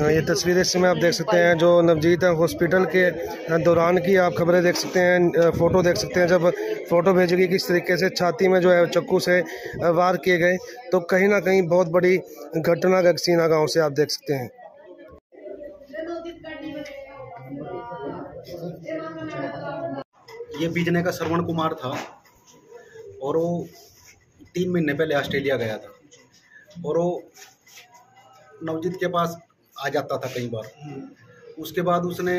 ये तस्वीरें इसमें आप देख सकते हैं जो नवजीत हॉस्पिटल के दौरान की आप खबरें देख सकते हैं, फ़ोटो देख सकते हैं। जब फ़ोटो भेजी गई किस तरीके से छाती में जो है चाकू से वार किए गए, तो कहीं ना कहीं बहुत बड़ी घटना गगसीना गांव से आप देख सकते हैं। ये बीजने का श्रवण कुमार था और वो 3 महीने पहले ऑस्ट्रेलिया गया था और वो नवजीत के पास आ जाता था कई बार। उसके बाद उसने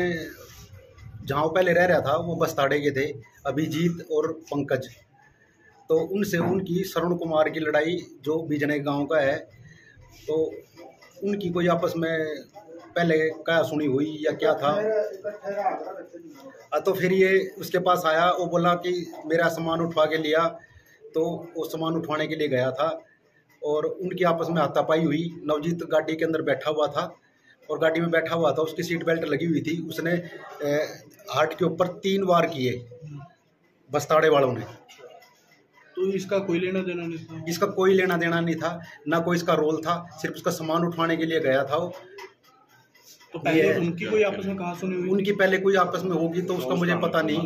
जहाँ पहले रह रहा था वो बस्ताड़े के थे, अभिजीत और पंकज, तो उनसे उनकी श्रवण कुमार की लड़ाई जो बीजने गांव का है, तो उनकी कोई आपस में पहले क्या सुनी हुई या क्या था। तो फिर ये उसके पास आया, वो बोला कि मेरा सामान उठवा के लिया, तो वो सामान उठवाने के लिए गया था और उनकी आपस में हाथापाई हुई। नवजीत गाड़ी के अंदर बैठा हुआ था और गाड़ी में बैठा हुआ था, उसकी सीट बेल्ट लगी हुई थी। उसने हार्ट के ऊपर 3 वार किए बस्ताड़े वालों ने। तो इसका कोई लेना देना नहीं था? इसका कोई लेना देना नहीं था, ना कोई इसका रोल था, सिर्फ उसका सामान उठवाने के लिए गया था वो। तो पहले उनकी कोई आपस में कहा सुनी हुई? उनकी पहले कोई आपस में होगी तो उसका मुझे पता नहीं,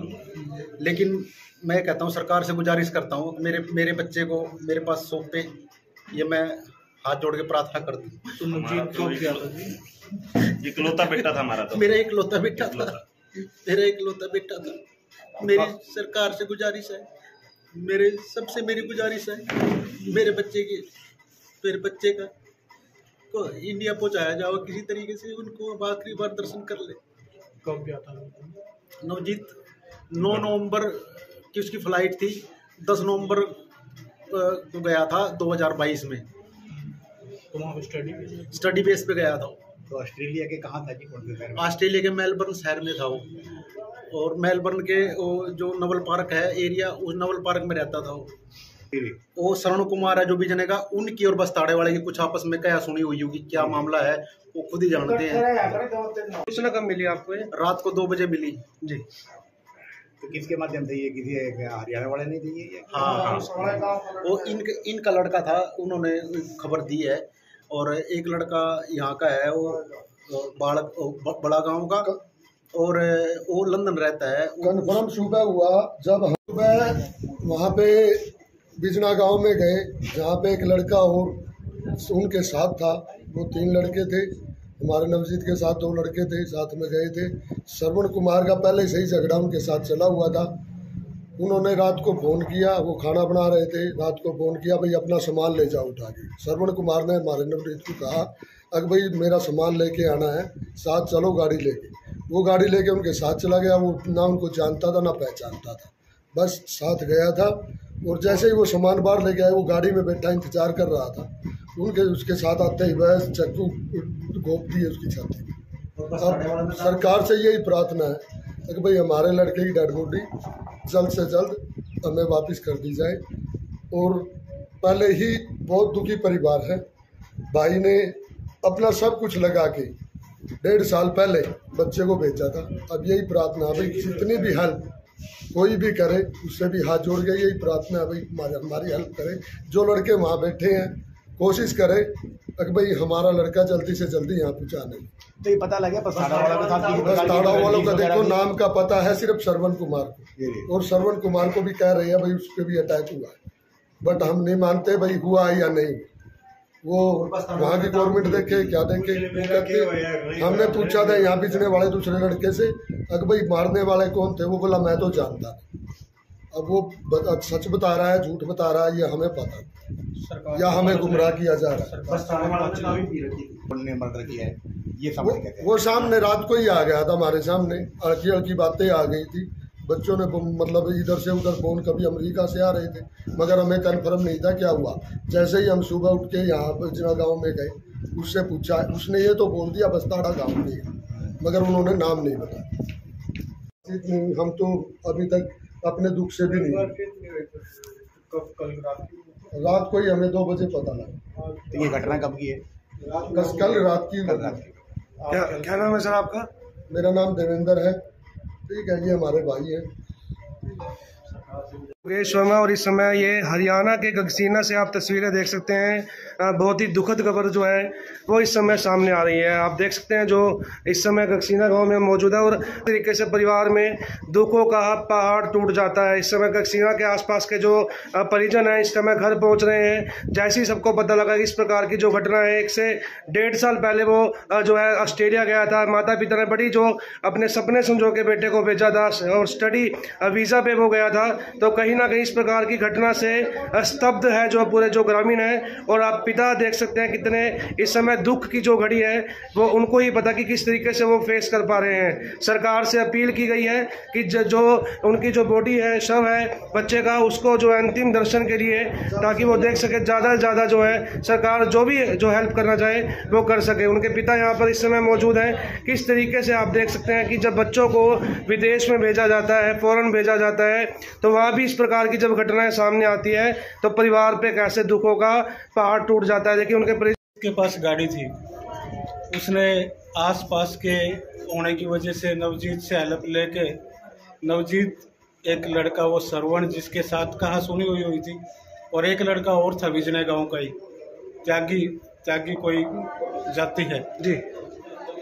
लेकिन मैं कहता हूँ सरकार से गुजारिश करता हूँ मेरे बच्चे को मेरे पास सौंपे, ये मैं हाथ जोड़ के प्रार्थना करती हूँ। तो नवजीत कब गया था जी? इकलौता बेटा था हमारा, तो मेरा इकलौता बेटा था, मेरा इकलौता बेटा था। मेरी सरकार से गुजारिश है, मेरी गुजारिश है, मेरे बच्चे का को इंडिया पहुंचाया जाओ किसी तरीके से, उनको अब आखिरी बार दर्शन कर ले। कब गया था नवजीत? 9 नवंबर की उसकी फ्लाइट थी, 10 नवंबर को गया था 2022 में। तो वहाँ स्टडी बेस पे गया था। तो ऑस्ट्रेलिया के कहाँ था जी? कौन से शहर? ऑस्ट्रेलिया के मेलबर्न शहर में था वो, और मेलबर्न के वो जो नवल पार्क है एरिया, उस नवल पार्क में रहता था वो श्रवण कुमार है जो बीजने का। उनकी और बस्ताड़े वाले की कुछ आपस में क्या सुनी हुई होगी, क्या मामला है वो खुद ही जानते हैं। सूचना कब मिली आपको? रात को 2 बजे मिली जी। तो किसके माध्यम से? ये किसी हरियाणा वाले ने दी है? हाँ, वो इनका लड़का था, उन्होंने खबर दी है। और एक लड़का यहाँ का है, वो बड़ा गांव का, और वो लंदन रहता है। कन्फर्म सुबह हुआ जब हम सुबह वहाँ पे बिजना गांव में गए, जहाँ पे एक लड़का और उनके साथ था। वो 3 लड़के थे, हमारे नवजीत के साथ 2 लड़के थे, साथ में गए थे। श्रवण कुमार का पहले से ही झगड़ा उनके साथ चला हुआ था। उन्होंने रात को फ़ोन किया, वो खाना बना रहे थे, रात को फ़ोन किया भाई अपना सामान ले जाओ उठा के। श्रवण कुमार ने हमारे नवजीत को कहा अगर भाई मेरा सामान लेके आना है, साथ चलो गाड़ी लेके। वो गाड़ी लेके उनके साथ चला गया। वो ना उनको जानता था ना पहचानता था, बस साथ गया था। और जैसे ही वो सामान बाहर लेके आए, वो गाड़ी में बैठा इंतजार कर रहा था। उसके साथ आते ही वह चाकू घोंप दिए उसकी छाती में। अब सरकार से यही प्रार्थना है कि भाई हमारे लड़के की डेड बॉडी जल्द से जल्द हमें वापस कर दी जाए। और पहले ही बहुत दुखी परिवार है, भाई ने अपना सब कुछ लगा के 1.5 साल पहले बच्चे को भेजा था। अब यही प्रार्थना है भाई जितनी भी हेल्प कोई भी करे, उससे भी हाथ जोड़ के यही प्रार्थना है भाई हमारी हेल्प करे। जो लड़के वहाँ बैठे हैं कोशिश करे कि भाई हमारा लड़का जल्दी से जल्दी यहाँ पहुँचाने। तो ये पता लगा बस्ताड़ा वालों का देखो नाम का पता है सिर्फ श्रवण कुमार को, और श्रवण कुमार को भी कह रहे हैं भाई उस पर भी अटैक हुआ है, बट हम नहीं मानते भाई हुआ है या नहीं। वो वहाँ की गवर्नमेंट देखे क्या देखे। हमने पूछा था यहाँ बेचने वाले दूसरे लड़के से अगर भाई मारने वाले कौन थे, वो बोला मैं तो जानता नहीं। अब वो सच बता रहा है झूठ बता रहा है ये हमें पता, या हमें गुमराह किया जा रहा है। वो सामने रात को ही आ गया था हमारे सामने, हल्की हल्की बातें आ गई थी। बच्चों ने मतलब इधर से उधर फोन, कभी अमेरिका से आ रहे थे, मगर हमें कंफर्म नहीं था क्या हुआ। जैसे ही हम सुबह उठ के यहाँ बिजना गांव में गए, उससे पूछा, उसने ये तो बोल दिया बस्ताड़ा गांव में, मगर उन्होंने नाम नहीं बताया। हम तो अभी तक अपने दुख से भी नहीं। रात को ही हमें 2 बजे पता लगा। तो ये घटना कब की है? कल रात की। क्या नाम है सर आपका? मेरा नाम देवेंद्र है। ठीक है, ये हमारे भाई हैं योगेश शर्मा। और इस समय ये हरियाणा के गगसीना से आप तस्वीरें देख सकते हैं। बहुत ही दुखद खबर जो है वो इस समय सामने आ रही है। आप देख सकते हैं जो इस समय गगसीना गांव में मौजूद है और तरीके से परिवार में दुखों का पहाड़ टूट जाता है। इस समय गगसीना के आसपास के जो परिजन हैं इस समय घर पहुंच रहे हैं। जैसे ही सबको पता लगा इस प्रकार की जो घटना है, 1 से 1.5 साल पहले वो जो है ऑस्ट्रेलिया गया था। माता पिता ने बड़ी जो अपने सपने संजो के बेटे को भेजा था और स्टडी वीज़ा पे वो गया था। तो कहीं ना कहीं इस प्रकार की घटना से स्तब्ध है जो पूरे जो ग्रामीण है। और आप पिता देख सकते हैं कितने इस समय दुख की जो घड़ी है वो उनको ही पता कि किस तरीके से वो फेस कर पा रहे हैं। सरकार से अपील की गई है कि जो उनकी जो बॉडी है, शव है बच्चे का, उसको जो है अंतिम दर्शन के लिए, ताकि वो देख सके। ज़्यादा से ज़्यादा जो है सरकार जो भी जो हेल्प करना चाहे वो कर सके। उनके पिता यहाँ पर इस समय मौजूद हैं। किस तरीके से आप देख सकते हैं कि जब बच्चों को विदेश में भेजा जाता है, फॉरेन भेजा जाता है, तो वहाँ भी इस प्रकार की जब घटनाएं सामने आती है तो परिवार पे कैसे दुखों का पहाड़ टूट जाता है। देखिए उनके पास गाड़ी थी, उसने आसपास के होने की वजह से नवजीत से हेल्प लेके, नवजीत एक लड़का वो सरवण जिसके साथ कहा सुनी हुई थी, और एक लड़का और था विजय गांव का ही, त्यागी कोई जाति है जी।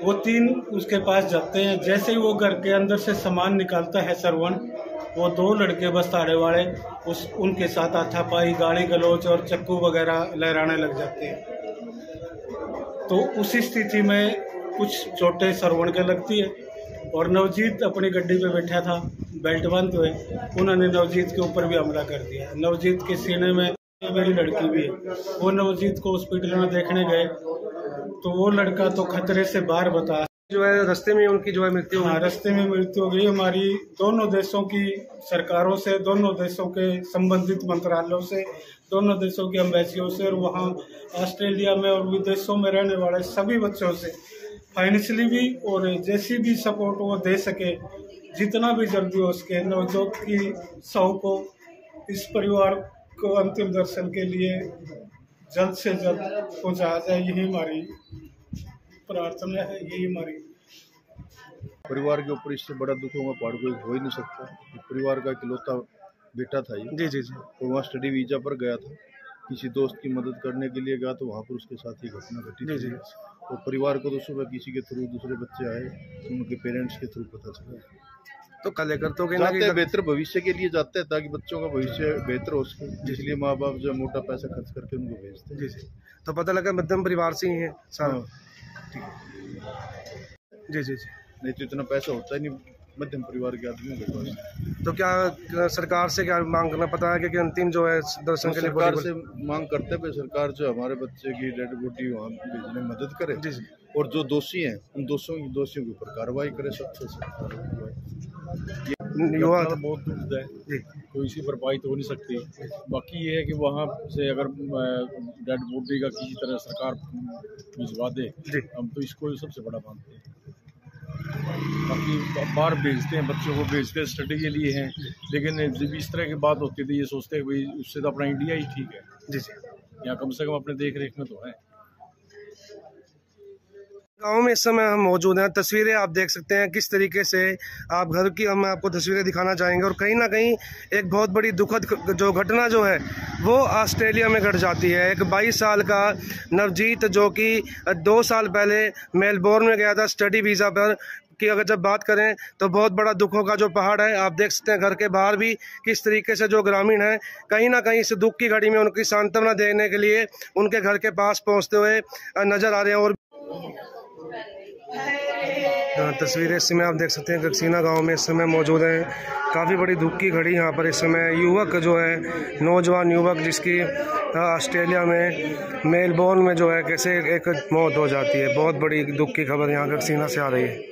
वो 3 उसके पास जाते हैं। जैसे ही वो घर के अंदर से सामान निकालता है सरवण, वो 2 लड़के बस ताड़े वाले उनके साथ हाथापाई, गाली गलौज और चक्कू वगैरह लहराने लग जाते हैं। तो उसी स्थिति में कुछ चोटें सरवण के लगती है और नवजीत अपनी गड्डी पे बैठा था बेल्ट बंद हुए, उन्होंने नवजीत के ऊपर भी हमला कर दिया। नवजीत के सीने में मेरी लड़की भी है, वो नवजीत को हॉस्पिटल में देखने गए तो वो लड़का तो खतरे से बाहर बता जो है रास्ते में उनकी जो है मृत्यु। हाँ, रास्ते में मृत्यु हो गई। हमारी दोनों देशों की सरकारों से, दोनों देशों के संबंधित मंत्रालयों से, दोनों देशों की एम्बेसियों से और वहाँ ऑस्ट्रेलिया में और विदेशों में रहने वाले सभी बच्चों से फाइनेंशियली भी और जैसी भी सपोर्ट वो दे सके, जितना भी जल्दी हो सके नवजोत की शव को, इस परिवार को अंतिम दर्शन के लिए जल्द से जल्द पहुँचाया जाए, यही हमारी प्रार्थना है, यही हमारी। परिवार के ऊपर इससे बड़ा दुखों का पहाड़ कोई हो ही नहीं सकता। परिवार का इकलौता बेटा था ये। जी। तो वहाँ स्टडी वीजा पर गया था, किसी दोस्त की मदद करने के लिए गया, तो वहाँ पर उसके साथ ही घटना घटी थी। और परिवार को तो सुबह किसी के थ्रू दूसरे बच्चे आए तो उनके पेरेंट्स के थ्रू पता चला। तो कल तो जाते हैं बेहतर भविष्य के लिए जाते हैं ताकि बच्चों का भविष्य बेहतर हो सके, इसलिए माँ बाप जो मोटा पैसा खर्च करके उनको भेजते हैं। जी। तो पता लगा मध्यम परिवार से ही है सारा। जी। नहीं तो इतना पैसा होता ही नहीं मध्यम परिवार के आदमियों के पास। तो क्या सरकार से क्या मांग करना पता है कि अंतिम जो है दर्शन के लिए सरकार से मांग करते हैं सरकार जो हमारे बच्चे की डेड बॉडी वहाँ भेजने में मदद करे। जी। और जो दोषी हैं उन दोषियों के ऊपर कार्रवाई करे, सख्त से बहुत दुखद है, कोई इसी भरपाई तो हो नहीं सकती। बाकी ये है कि वहाँ से अगर डेड बॉडी का किसी तरह सरकार भिजवा दे, हम तो इसको सबसे बड़ा मानते हैं। बाकी बाहर भेजते हैं, बच्चों को भेजते हैं स्टडी के लिए हैं, लेकिन जब इस तरह की बात होती थी ये सोचते हैं भाई उससे तो अपना इंडिया ही ठीक है। जी। यहाँ कम से कम अपने देख रेख में तो है। गाँव में इस समय हम मौजूद हैं। तस्वीरें आप देख सकते हैं किस तरीके से आप घर की हम आपको तस्वीरें दिखाना चाहेंगे। और कहीं ना कहीं एक बहुत बड़ी दुखद जो घटना जो है वो ऑस्ट्रेलिया में घट जाती है। एक 22 साल का नवजीत जो कि 2 साल पहले मेलबोर्न में गया था स्टडी वीज़ा पर की अगर जब बात करें तो बहुत बड़ा दुखों का जो पहाड़ है। आप देख सकते हैं घर के बाहर भी किस तरीके से जो ग्रामीण हैं कहीं ना कहीं इस दुख की घड़ी में उनकी सांत्वना देने के लिए उनके घर के पास पहुँचते हुए नज़र आ रहे हैं। और तस्वीरें इस समय आप देख सकते हैं गगसीना गांव में इस समय मौजूद हैं। काफ़ी बड़ी दुख की घड़ी यहाँ पर इस समय युवक जो है नौजवान युवक जिसकी ऑस्ट्रेलिया में मेलबोर्न में जो है कैसे एक मौत हो जाती है। बहुत बड़ी दुख की खबर यहाँ गगसीना से आ रही है।